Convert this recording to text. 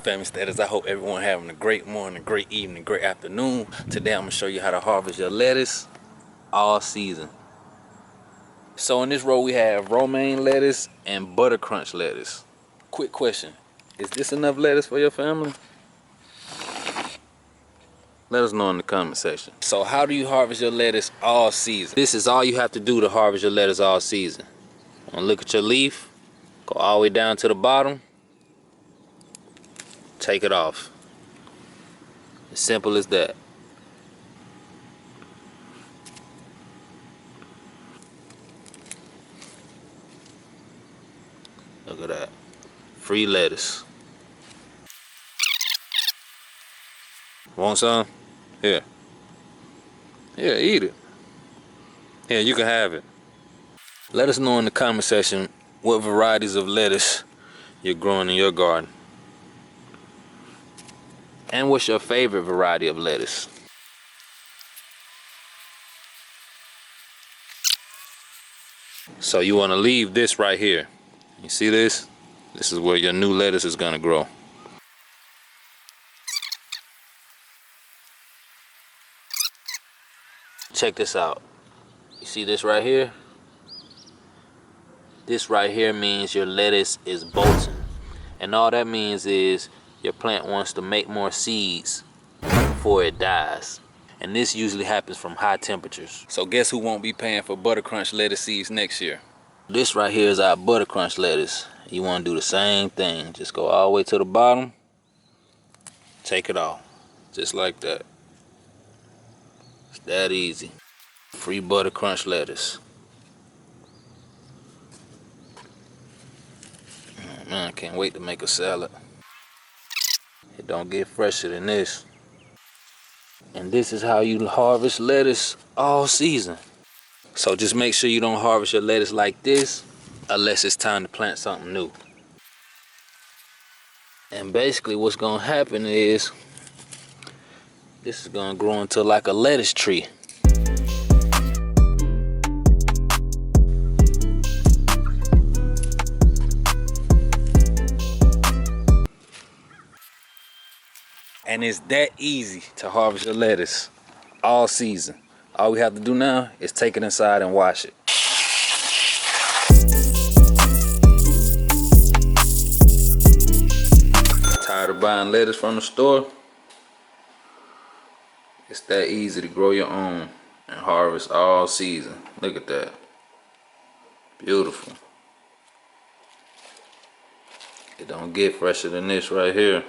Family status. I hope everyone having a great morning, great evening, great afternoon. Today I'm gonna show you how to harvest your lettuce all season. So in this row we have romaine lettuce and butter crunch lettuce. Quick question, is this enough lettuce for your family? Let us know in the comment section. So how do you harvest your lettuce all season? This is all you have to do to harvest your lettuce all season. Look at your leaf, go all the way down to the bottom, take it off. As simple as that. Look at that. Free lettuce. Want some? Here. Yeah, eat it. Here, you can have it. Let us know in the comment section what varieties of lettuce you're growing in your garden. And what's your favorite variety of lettuce? So you want to leave this right here. You see this? This is where your new lettuce is gonna grow. Check this out. You see this right here? This right here means your lettuce is bolting. And all that means is your plant wants to make more seeds before it dies. And this usually happens from high temperatures. So guess who won't be paying for butter crunch lettuce seeds next year? This right here is our butter crunch lettuce. You want to do the same thing. Just go all the way to the bottom. Take it off. Just like that. It's that easy. Free butter crunch lettuce. Oh, man, I can't wait to make a salad. It don't get fresher than this. And this is how you harvest lettuce all season. So just make sure you don't harvest your lettuce like this unless it's time to plant something new. And basically what's gonna happen is this is gonna grow into like a lettuce tree. And it's that easy to harvest your lettuce all season. All we have to do now is take it inside and wash it. Tired of buying lettuce from the store? It's that easy to grow your own and harvest all season. Look at that. Beautiful. It don't get fresher than this right here.